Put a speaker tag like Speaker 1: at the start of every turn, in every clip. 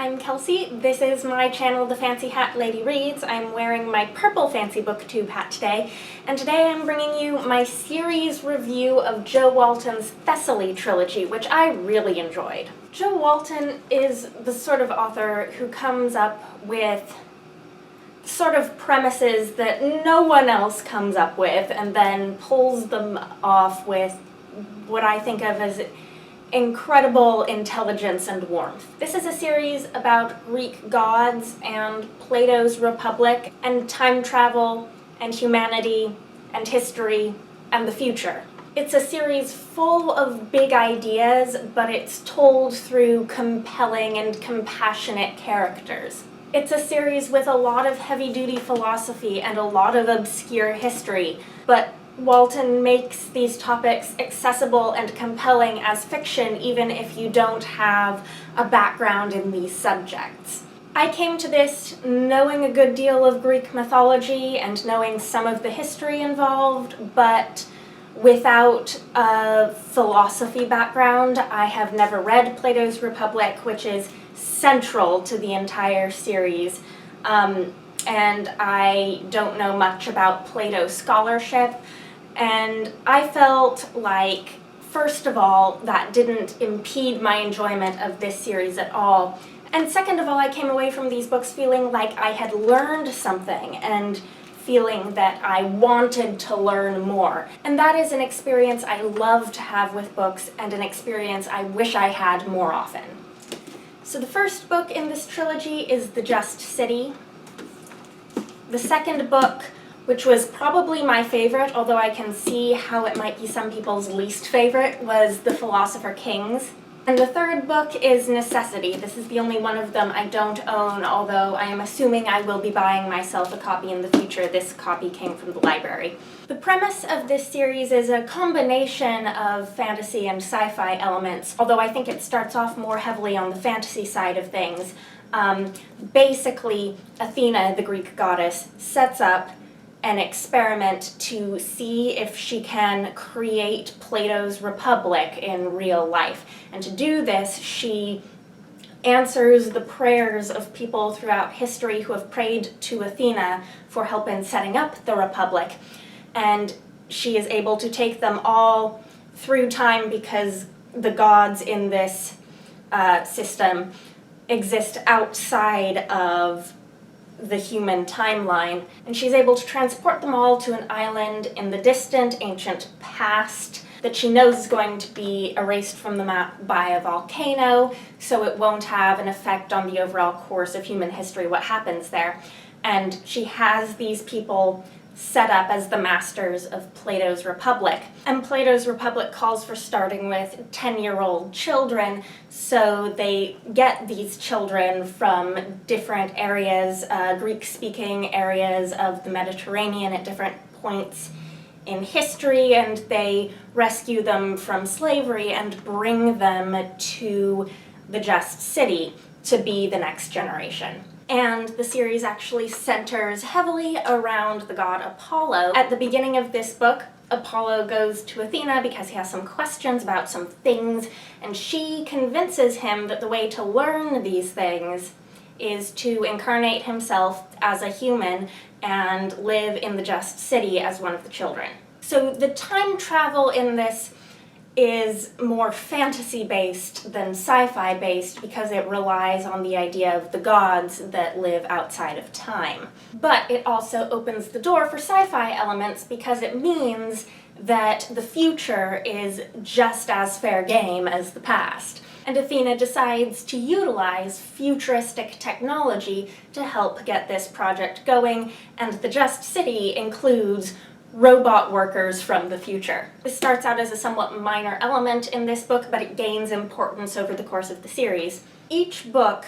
Speaker 1: I'm Kelsey. This is my channel, The Fancy Hat Lady Reads. I'm wearing my purple fancy booktube hat today, and today I'm bringing you my series review of Jo Walton's Thessaly trilogy, which I really enjoyed. Jo Walton is the sort of author who comes up with sort of premises that no one else comes up with and then pulls them off with what I think of as incredible intelligence and warmth. This is a series about Greek gods and Plato's Republic and time travel and humanity and history and the future. It's a series full of big ideas, but it's told through compelling and compassionate characters. It's a series with a lot of heavy-duty philosophy and a lot of obscure history, but Walton makes these topics accessible and compelling as fiction even if you don't have a background in these subjects. I came to this knowing a good deal of Greek mythology and knowing some of the history involved, but without a philosophy background. I have never read Plato's Republic, which is central to the entire series, and I don't know much about Plato scholarship. And I felt like, first of all, that didn't impede my enjoyment of this series at all. And second of all, I came away from these books feeling like I had learned something and feeling that I wanted to learn more. And that is an experience I love to have with books and an experience I wish I had more often. So the first book in this trilogy is The Just City. The second book, which was probably my favorite, although I can see how it might be some people's least favorite, was The Philosopher Kings. And the third book is Necessity. This is the only one of them I don't own, although I am assuming I will be buying myself a copy in the future. This copy came from the library. The premise of this series is a combination of fantasy and sci-fi elements, although I think it starts off more heavily on the fantasy side of things. Basically, Athena, the Greek goddess, sets up an experiment to see if she can create Plato's Republic in real life. And to do this, she answers the prayers of people throughout history who have prayed to Athena for help in setting up the Republic. And she is able to take them all through time because the gods in this system exist outside of the human timeline, and she's able to transport them all to an island in the distant ancient past that she knows is going to be erased from the map by a volcano, so it won't have an effect on the overall course of human history, what happens there. And she has these people set up as the masters of Plato's Republic. And Plato's Republic calls for starting with 10-year-old children, so they get these children from different areas, Greek-speaking areas of the Mediterranean at different points in history, and they rescue them from slavery and bring them to the Just City to be the next generation. And the series actually centers heavily around the god Apollo. At the beginning of this book, Apollo goes to Athena because he has some questions about some things, and she convinces him that the way to learn these things is to incarnate himself as a human and live in the Just City as one of the children. So the time travel in this is more fantasy-based than sci-fi-based because it relies on the idea of the gods that live outside of time. But it also opens the door for sci-fi elements because it means that the future is just as fair game as the past. And Athena decides to utilize futuristic technology to help get this project going, and the Just City includes robot workers from the future. This starts out as a somewhat minor element in this book, but it gains importance over the course of the series. Each book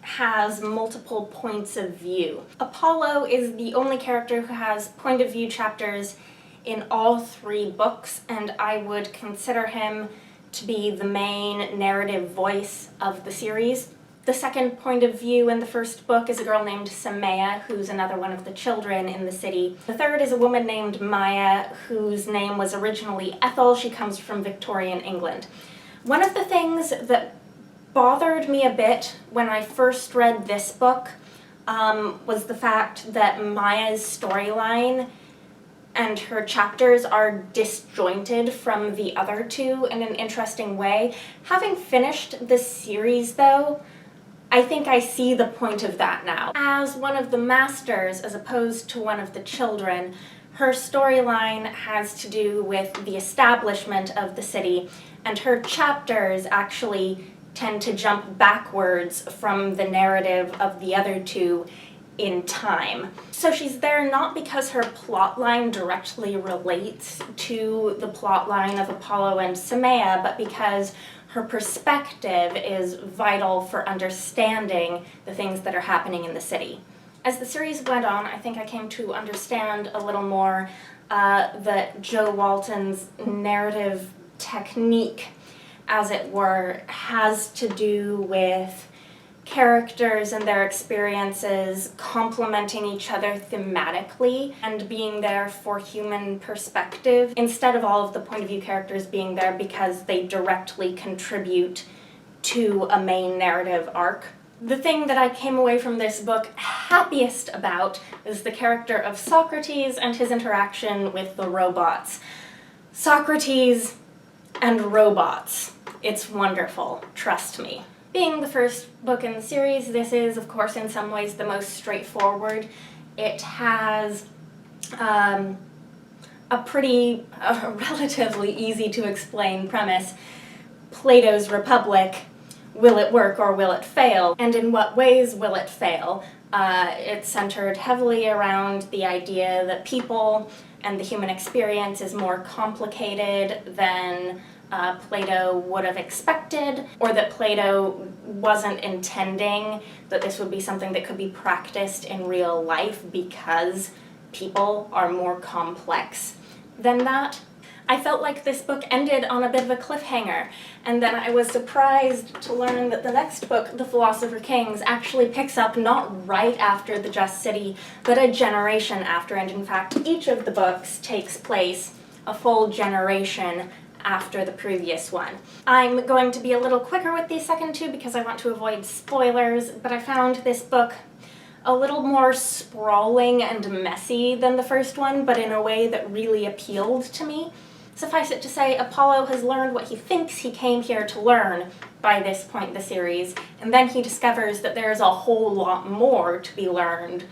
Speaker 1: has multiple points of view. Apollo is the only character who has point of view chapters in all three books, and I would consider him to be the main narrative voice of the series. The second point of view in the first book is a girl named Samaya, who's another one of the children in the city. The third is a woman named Maya, whose name was originally Ethel. She comes from Victorian England. One of the things that bothered me a bit when I first read this book was the fact that Maya's storyline and her chapters are disjointed from the other two in an interesting way. Having finished this series, though, I think I see the point of that now. As one of the masters, as opposed to one of the children, her storyline has to do with the establishment of the city, and her chapters actually tend to jump backwards from the narrative of the other two in time. So she's there not because her plotline directly relates to the plotline of Apollo and Samaya, but because her perspective is vital for understanding the things that are happening in the city. As the series went on, I think I came to understand a little more that Jo Walton's narrative technique, as it were, has to do with characters and their experiences complementing each other thematically and being there for human perspective, instead of all of the point of view characters being there because they directly contribute to a main narrative arc. The thing that I came away from this book happiest about is the character of Socrates and his interaction with the robots. Socrates and robots. It's wonderful, trust me. Being the first book in the series, this is, of course, in some ways the most straightforward. It has a relatively easy to explain premise. Plato's Republic, will it work or will it fail? And in what ways will it fail? It's centered heavily around the idea that people and the human experience is more complicated than Plato would have expected, or that Plato wasn't intending that this would be something that could be practiced in real life because people are more complex than that. I felt like this book ended on a bit of a cliffhanger, and then I was surprised to learn that the next book, The Philosopher Kings, actually picks up not right after The Just City, but a generation after, and in fact each of the books takes place a full generation after the previous one. I'm going to be a little quicker with these second two because I want to avoid spoilers, but I found this book a little more sprawling and messy than the first one, but in a way that really appealed to me. Suffice it to say, Apollo has learned what he thinks he came here to learn by this point in the series, and then he discovers that there's a whole lot more to be learned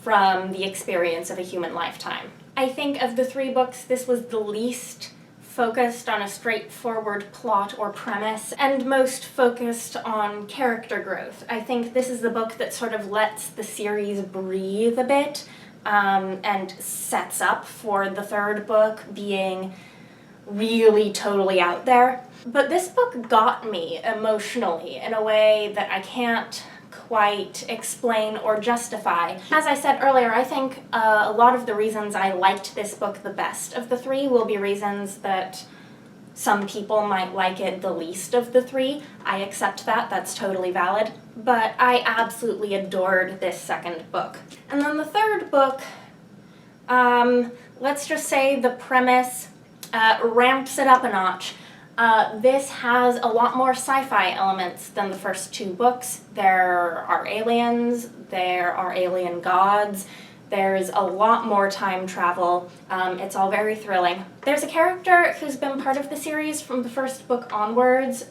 Speaker 1: from the experience of a human lifetime. I think of the three books, this was the least focused on a straightforward plot or premise, and most focused on character growth. I think this is the book that sort of lets the series breathe a bit, and sets up for the third book being really totally out there. But this book got me emotionally in a way that I can't quite explain or justify. As I said earlier, I think a lot of the reasons I liked this book the best of the three will be reasons that some people might like it the least of the three. I accept that, that's totally valid. But I absolutely adored this second book. And then the third book, let's just say the premise ramps it up a notch. This has a lot more sci-fi elements than the first two books. There are aliens, there are alien gods, there's a lot more time travel. It's all very thrilling. There's a character who's been part of the series from the first book onwards,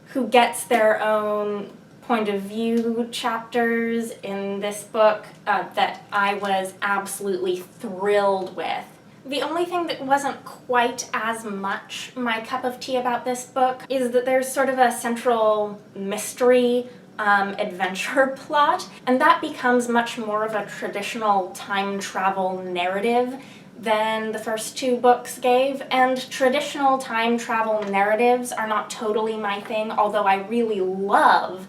Speaker 1: who gets their own point of view chapters in this book that I was absolutely thrilled with. The only thing that wasn't quite as much my cup of tea about this book is that there's sort of a central mystery adventure plot, and that becomes much more of a traditional time travel narrative than the first two books gave, and traditional time travel narratives are not totally my thing, although I really love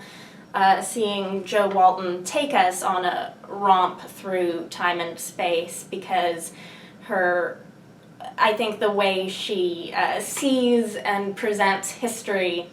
Speaker 1: seeing Jo Walton take us on a romp through time and space, because I think the way she sees and presents history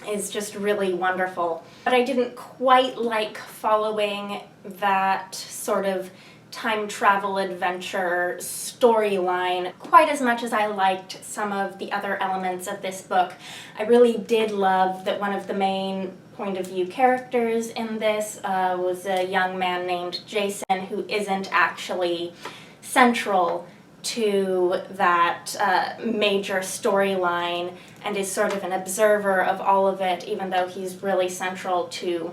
Speaker 1: is just really wonderful. But I didn't quite like following that sort of time travel adventure storyline quite as much as I liked some of the other elements of this book. I really did love that one of the main point of view characters in this was a young man named Jason, who isn't actually central to that major storyline and is sort of an observer of all of it, even though he's really central to,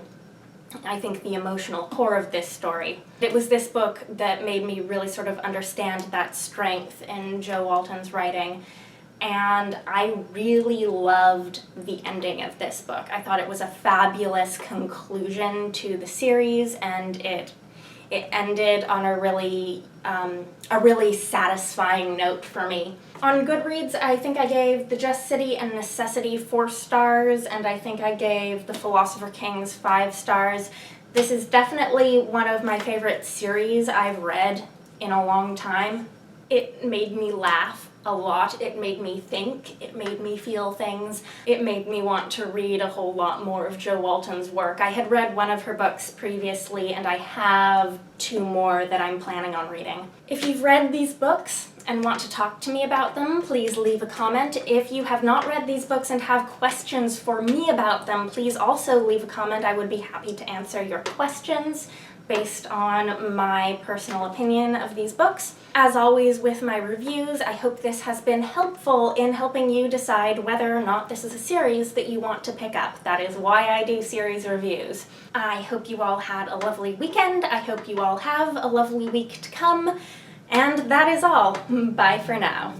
Speaker 1: I think, the emotional core of this story. It was this book that made me really sort of understand that strength in Jo Walton's writing, and I really loved the ending of this book. I thought it was a fabulous conclusion to the series, and it ended on a really satisfying note for me. On Goodreads, I think I gave The Just City and Necessity 4 stars, and I think I gave The Philosopher Kings 5 stars. This is definitely one of my favorite series I've read in a long time. It made me laugh a lot. It made me think. It made me feel things. It made me want to read a whole lot more of Jo Walton's work. I had read one of her books previously, and I have 2 more that I'm planning on reading. If you've read these books and want to talk to me about them, please leave a comment. If you have not read these books and have questions for me about them, please also leave a comment. I would be happy to answer your questions based on my personal opinion of these books. As always with my reviews, I hope this has been helpful in helping you decide whether or not this is a series that you want to pick up. That is why I do series reviews. I hope you all had a lovely weekend. I hope you all have a lovely week to come. And that is all. Bye for now.